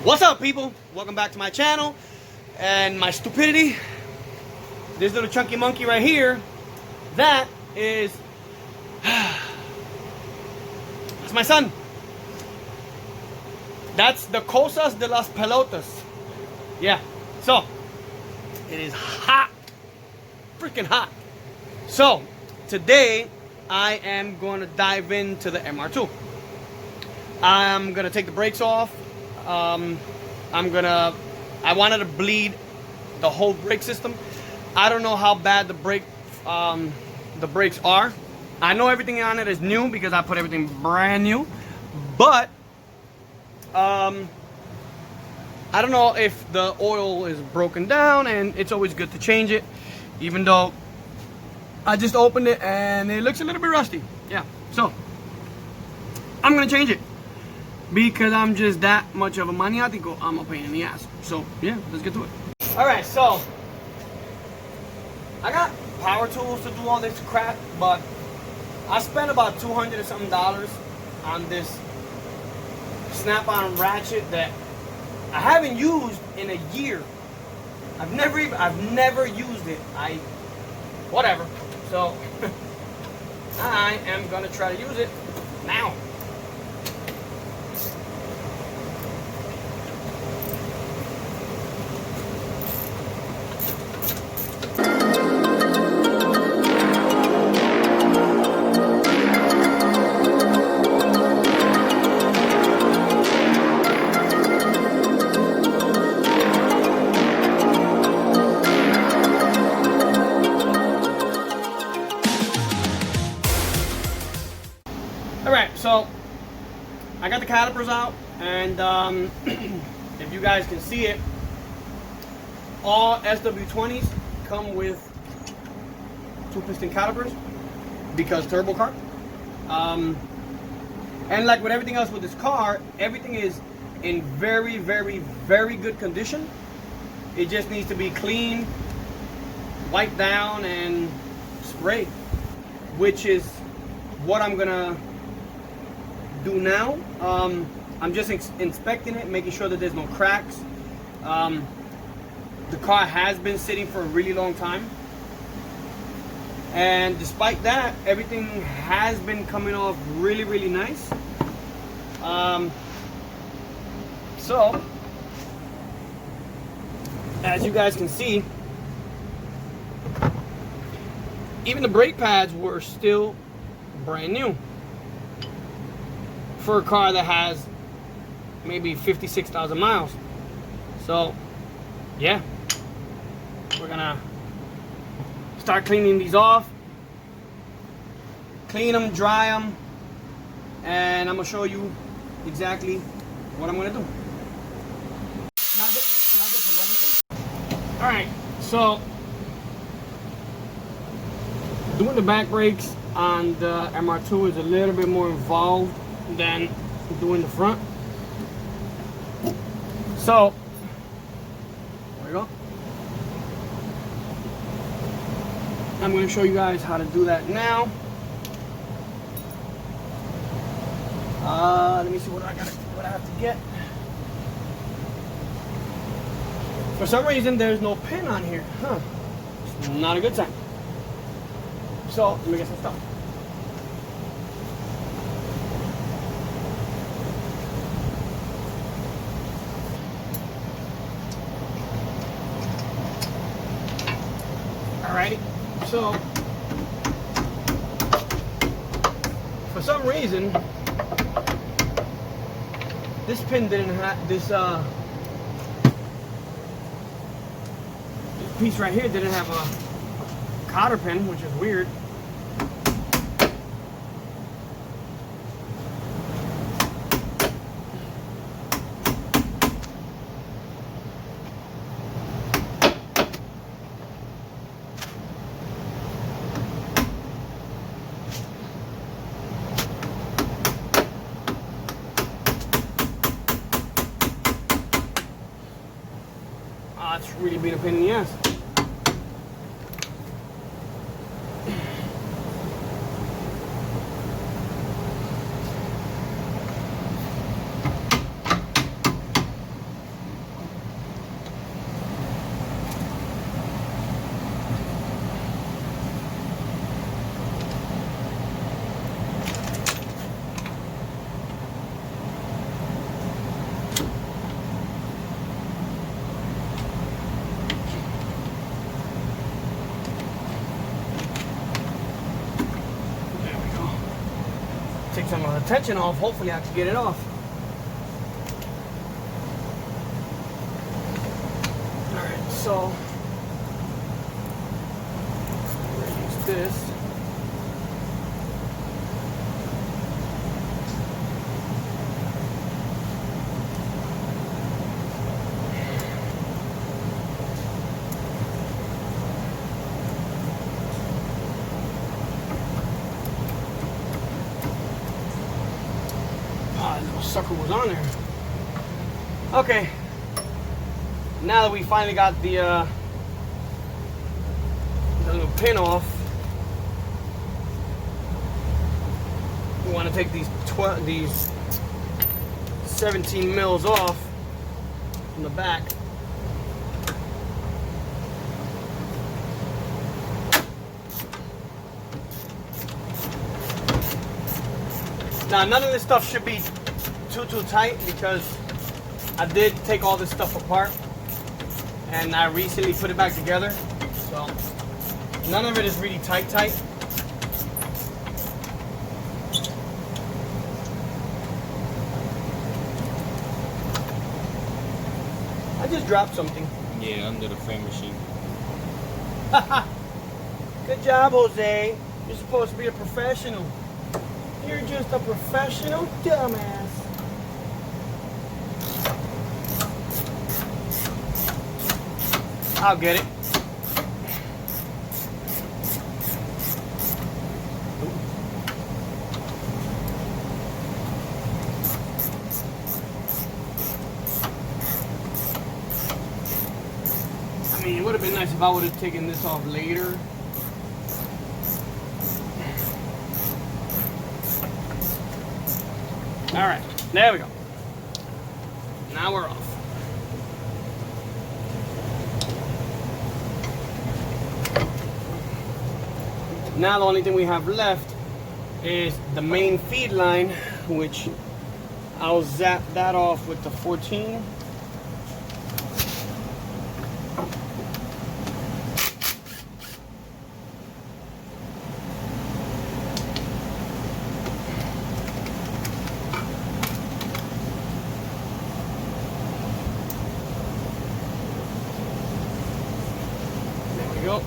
What's up, people? Welcome back to my channel and my stupidity. This little chunky monkey right here, that is that's my son. That's the Cosas de las Pelotas. Yeah, so it is hot, freaking hot. So today I am going to dive into the MR2. I'm gonna take the brakes off. I wanted to bleed the whole brake system. I don't know how bad the brakes are. I know everything on it is new because I put everything brand new, but I don't know if the oil is broken down, and it's always good to change it, even though I just opened it and it looks a little bit rusty. Yeah, so I'm gonna change it because I'm just that much of a maniatico. I'm a pain in the ass. So yeah, let's get to it. All right, so I got power tools to do all this crap, but I spent about $200 or something on this snap-on ratchet that I haven't used in a year. I've never used it. Whatever. So I am gonna try to use it now. Alright, so I got the calipers out, and if you guys can see it, all SW20s come with 2-piston calipers because turbo car. And like with everything else with this car, everything is in very, very, very good condition. It just needs to be cleaned, wiped down, and sprayed, which is what I'm gonna do now. I'm just inspecting it, making sure that there's no cracks. The car has been sitting for a really long time, and despite that, everything has been coming off really, really nice. So as you guys can see, even the brake pads were still brand new for a car that has maybe 56,000 miles. So yeah, we're gonna start cleaning these off, clean them, dry them, and I'm gonna show you exactly what I'm gonna do. All right, so doing the back brakes on the MR2 is a little bit more involved than doing the front. So there we go. I'm going to show you guys how to do that now. Let me see what I have to get. For some reason there's no pin on here. Huh. It's not a good sign. So let me get some stuff. Alrighty, so for some reason this pin didn't have this piece right here didn't have a cotter pin, which is weird. It's really been a pain in the ass. some of the tension off. Hopefully I can get it off. Alright, so use this. Sucker was on there. Okay, now that we finally got the little pin off, we want to take these 17 mils off from the back. Now none of this stuff should be too tight, because I did take all this stuff apart and I recently put it back together, so none of it is really tight. I just dropped something. Yeah, under the frame machine. Good job, Jose. You're supposed to be a professional. You're just a professional dumbass. I'll get it. I mean, it would have been nice if I would have taken this off later. All right, there we go. Now we're off. Now the only thing we have left is the main feed line, which I'll zap that off with the 14. There we go.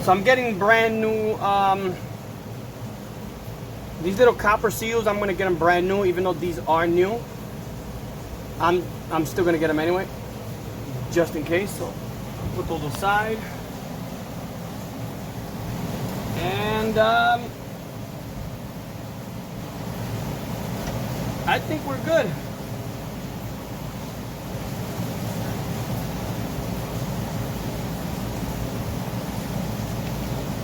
So I'm getting brand new, these little copper seals. I'm gonna get them brand new, even though these are new. I'm still gonna get them anyway, just in case. So I'll put those aside, and I think we're good.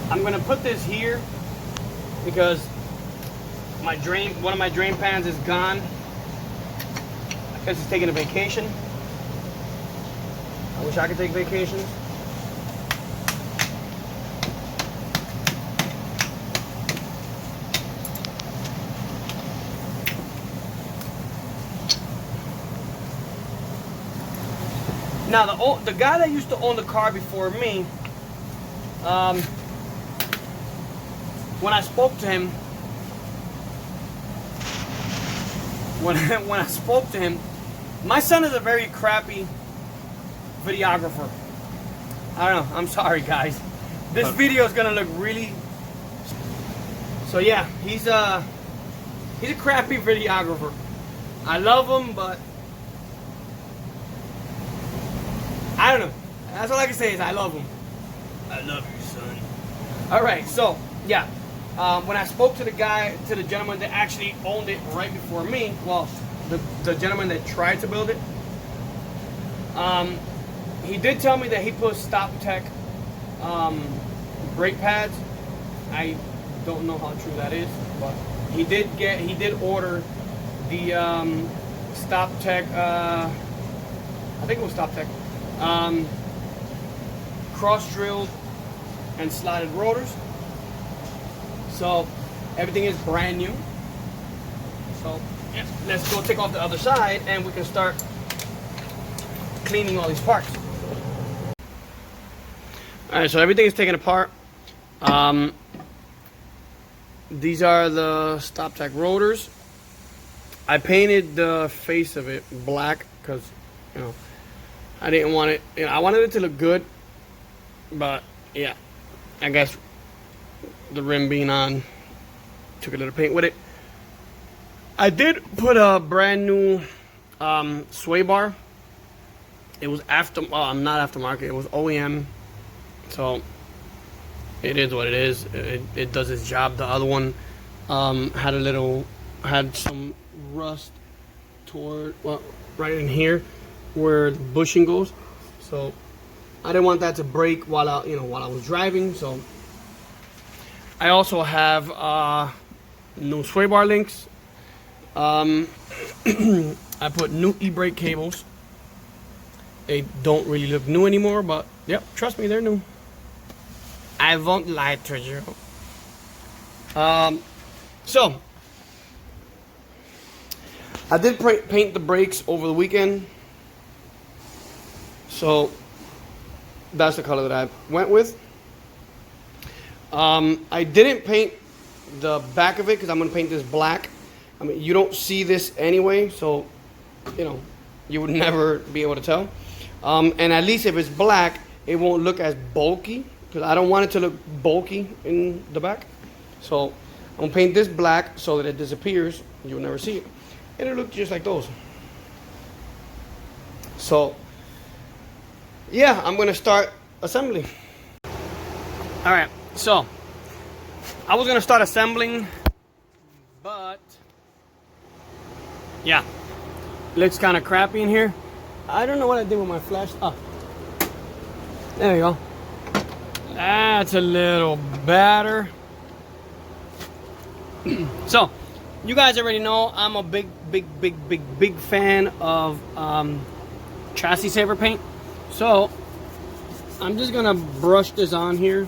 I'm gonna put this here because one of my drain pans is gone. I guess it's taking a vacation. I wish I could take vacations. Now the guy that used to own the car before me, when I spoke to him, my son is a very crappy videographer. I don't know. I'm sorry, guys. This video is gonna look really. So yeah, he's a crappy videographer. I love him, but I don't know. That's all I can say is I love him. I love you, son. All right, so yeah. When I spoke to the gentleman that actually owned it right before me, well, the gentleman that tried to build it, he did tell me that he put Stop Tech brake pads. I don't know how true that is, but he did order the Stop Tech. I think it was Stop Tech cross drilled and slotted rotors. So everything is brand new. So yeah, let's go take off the other side and we can start cleaning all these parts. All right, so everything is taken apart. These are the stop track rotors. I painted the face of it black because, you know, I didn't want it, you know, I wanted it to look good, but yeah, I guess the rim being on, took a little paint with it. I did put a brand new sway bar. It was not aftermarket, it was OEM, so it is what it is. It does its job. The other one had some rust toward, well, right in here where the bushing goes, so I didn't want that to break while I was driving. So I also have new sway bar links. I put new e-brake cables. They don't really look new anymore, but yep, trust me, they're new. I won't lie to you. So I did paint the brakes over the weekend, so that's the color that I went with. I didn't paint the back of it because I'm gonna paint this black. I mean, you don't see this anyway, so you know, you would never be able to tell. And at least if it's black, it won't look as bulky, because I don't want it to look bulky in the back. So I'm gonna paint this black so that it disappears. You'll never see it, and it'll look just like those. So yeah, I'm gonna start assembly. All right, so I was gonna start assembling, but yeah, looks kind of crappy in here. I don't know what I did with my flash. Oh, there you go. That's a little better. So, you guys already know I'm a big fan of chassis saver paint. So, I'm just gonna brush this on here.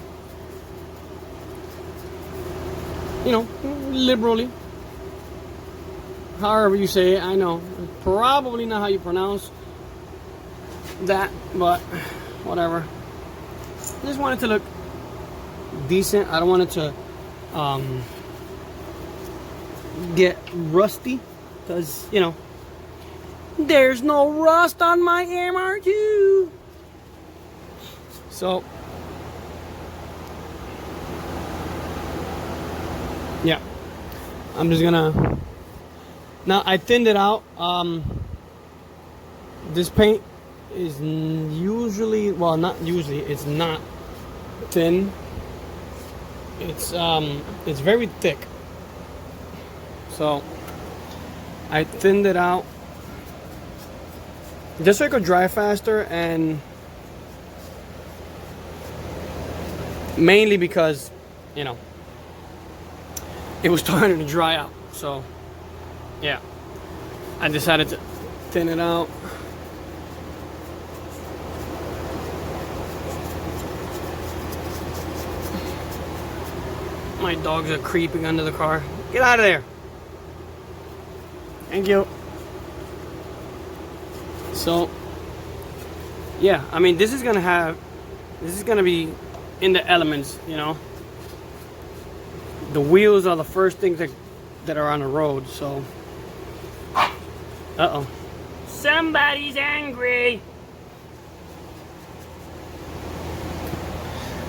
You know, liberally. However you say it, I know. Probably not how you pronounce that, but whatever. I just want it to look decent. I don't want it to get rusty, because, you know, there's no rust on my MR2. So, yeah, I'm just gonna, now I thinned it out. This paint is usually, well, not usually, it's not thin. It's very thick. So I thinned it out just so it could dry faster, and mainly because, you know, it was starting to dry out. So yeah, I decided to thin it out. My dogs are creeping under the car. Get out of there. Thank you. So, yeah, I mean, this is gonna be in the elements, you know. The wheels are the first things that are on the road, so. Uh-oh. Somebody's angry.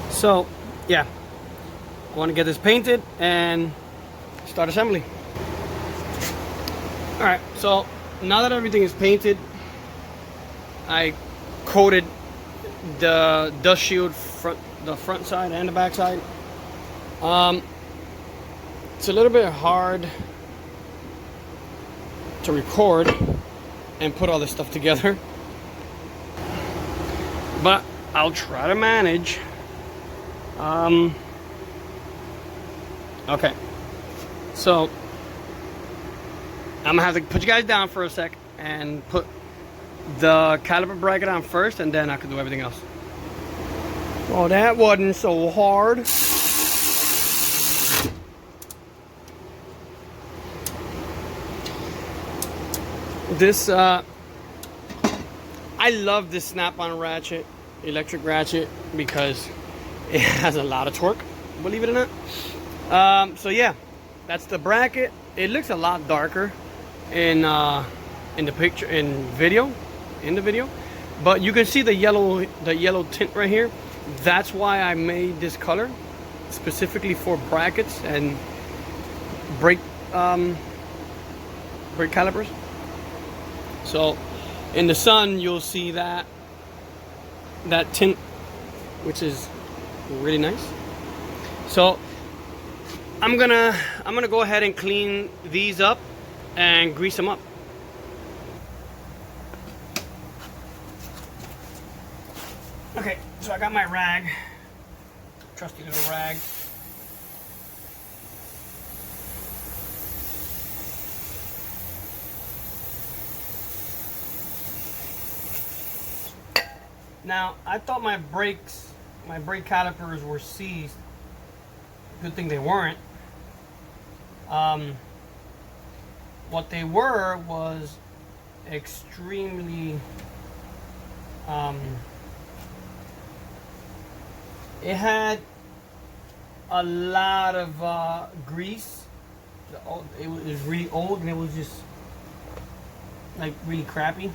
So, yeah. I want to get this painted and start assembly. Alright, so now that everything is painted, I coated the dust shield, the front side and the back side. It's a little bit hard to record and put all this stuff together, but I'll try to manage. Okay, so I'm gonna have to put you guys down for a sec and put the caliper bracket on first, and then I can do everything else. Oh, that wasn't so hard. This, I love this snap-on ratchet, electric ratchet, because it has a lot of torque. believe it or not. So yeah, that's the bracket. It looks a lot darker in the picture, in the video, but you can see the yellow tint right here. That's why I made this color specifically for brackets and brake calipers. So in the sun you'll see that tint, which is really nice. So I'm gonna go ahead and clean these up and grease them up. Okay, so I got my rag, trusty little rag. Now, I thought my brake calipers were seized. Good thing they weren't. What they were was extremely, it had a lot of grease. It was really old, and it was just like really crappy.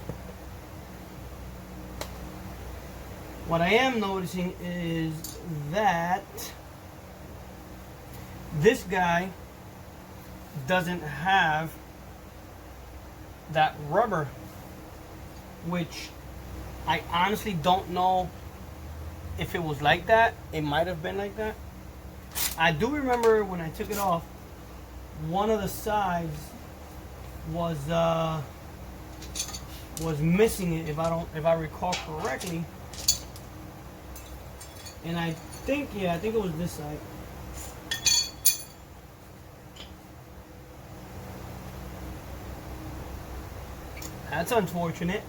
What I am noticing is that this guy doesn't have that rubber, which I honestly don't know if it was like that. It might have been like that. I do remember when I took it off, one of the sides was missing it, if I recall correctly. And I think it was this side. That's unfortunate.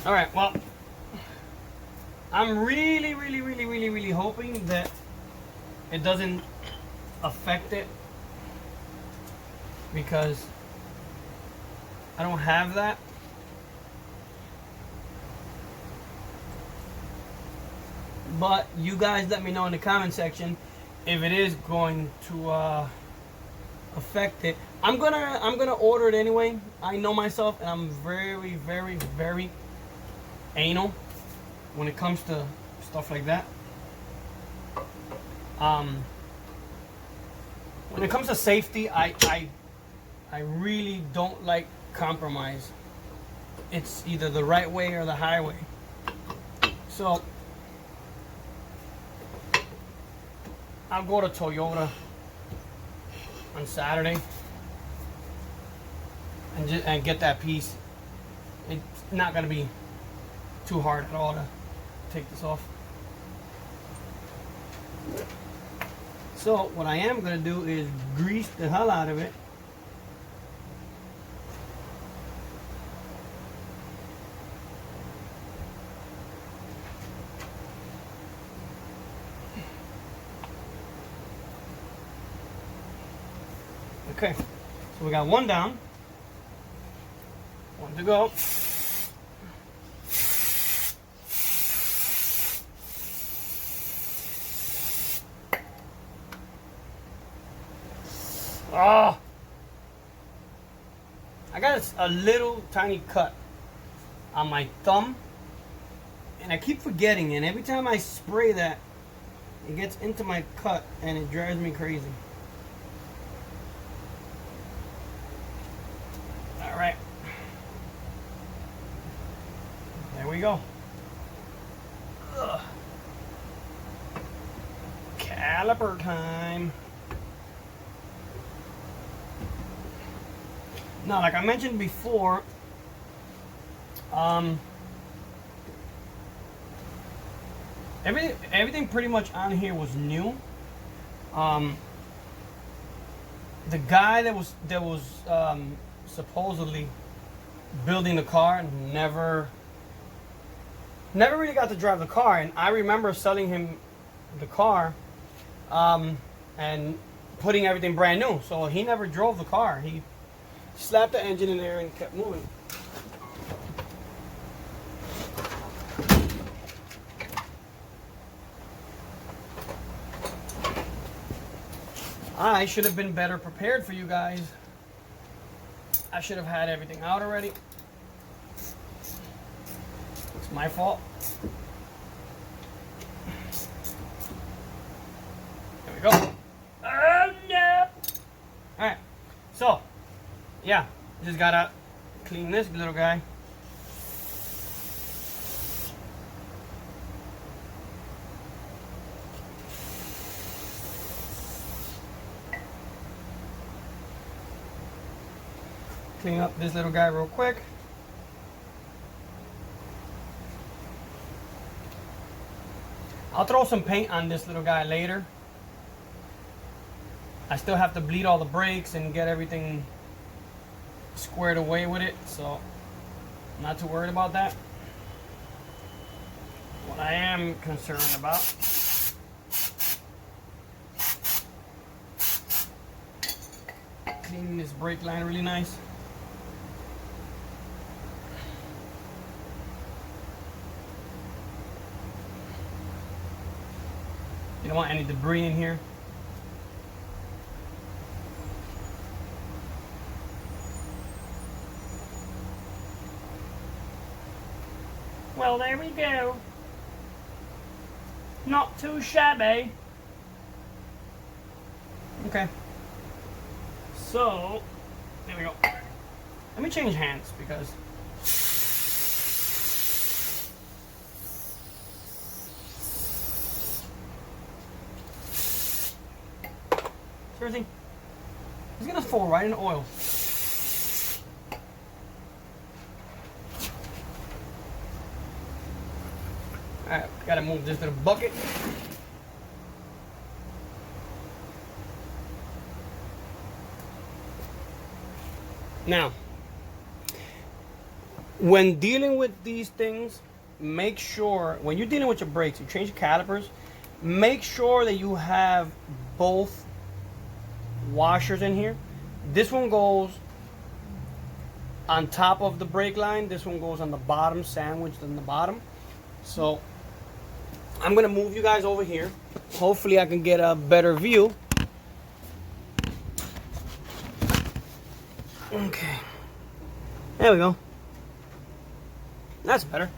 All right, well, I'm really hoping that it doesn't affect it, because I don't have that. But you guys let me know in the comment section if it is going to affect it. I'm gonna order it anyway. I know myself, and I'm very anal when it comes to stuff like that. When it comes to safety, I really don't like compromise. It's either the right way or the highway. So I'll go to Toyota on Saturday and get that piece. It's not gonna be too hard at all to take this off. So what I am going to do is grease the hell out of it. Okay, so we got one down, one to go. Oh, I got a little tiny cut on my thumb, and I keep forgetting, and every time I spray that, it gets into my cut and it drives me crazy. All right, there we go. Ugh. Caliper time. Now, like I mentioned before, everything pretty much on here was new. the guy that was supposedly building the car never really got to drive the car, and I remember selling him the car and putting everything brand new. So he never drove the car. He slapped the engine in there and kept moving. I should have been better prepared for you guys. I should have had everything out already. It's my fault. There we go. Oh no! Alright, so, yeah, just gotta clean this little guy. Clean up this little guy real quick. I'll throw some paint on this little guy later. I still have to bleed all the brakes and get everything squared away with it, so I'm not too worried about that. What I am concerned about cleaning this brake line really nice. You don't want any debris in here. Well, there we go. Not too shabby. Okay. So, there we go. Let me change hands because seriously, it's gonna fall right in the oil. Alright, gotta move this little bucket. Now, when dealing with these things, make sure, when you're dealing with your brakes, you change your calipers, make sure that you have both washers in here. This one goes on top of the brake line. This one goes on the bottom, sandwiched on the bottom. So I'm gonna move you guys over here. Hopefully I can get a better view. Okay, there we go. That's better.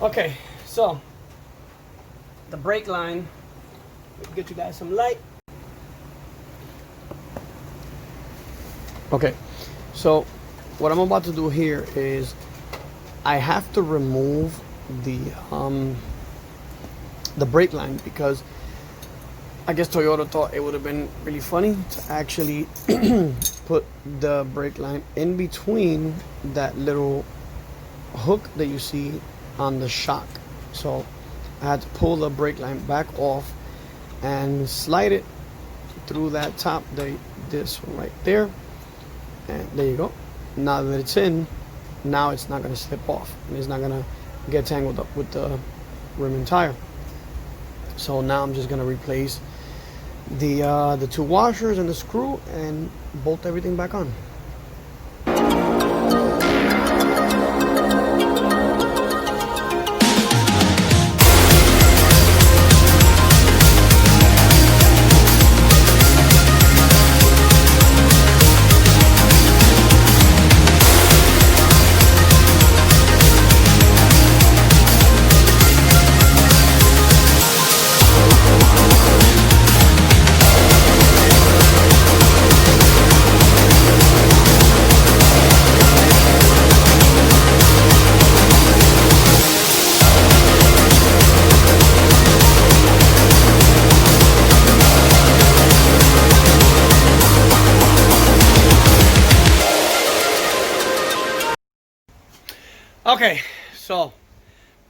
Okay, so the brake line, get you guys some light. Okay, so what I'm about to do here is I have to remove the brake line because I guess Toyota thought it would have been really funny to actually put the brake line in between that little hook that you see on the shock. So I had to pull the brake line back off and slide it through that top, this one right there, and there you go. Now that it's in, now it's not going to slip off and it's not going to get tangled up with the rim and tire. So now I'm just going to replace the two washers and the screw and bolt everything back on. Okay, so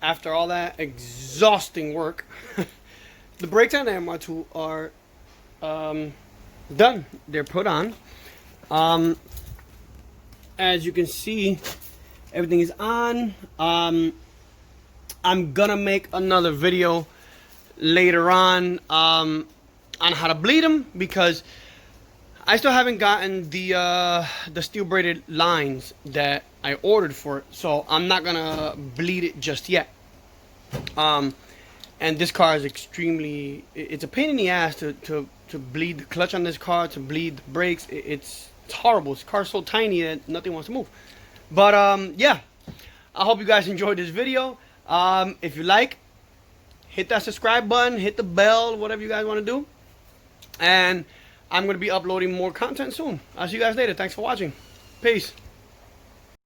after all that exhausting work, the brakes on the MR2 are done. They're put on. As you can see, everything is on. I'm gonna make another video later on how to bleed them, because I still haven't gotten the steel braided lines that I ordered for it, so I'm not gonna bleed it just yet. And this car is extremely, it's a pain in the ass to bleed the clutch on this car, to bleed the brakes. It's horrible. This car's so tiny that nothing wants to move. But yeah, I hope you guys enjoyed this video. If you like, hit that subscribe button, hit the bell, whatever you guys want to do. And I'm going to be uploading more content soon. I'll see you guys later. Thanks for watching. Peace.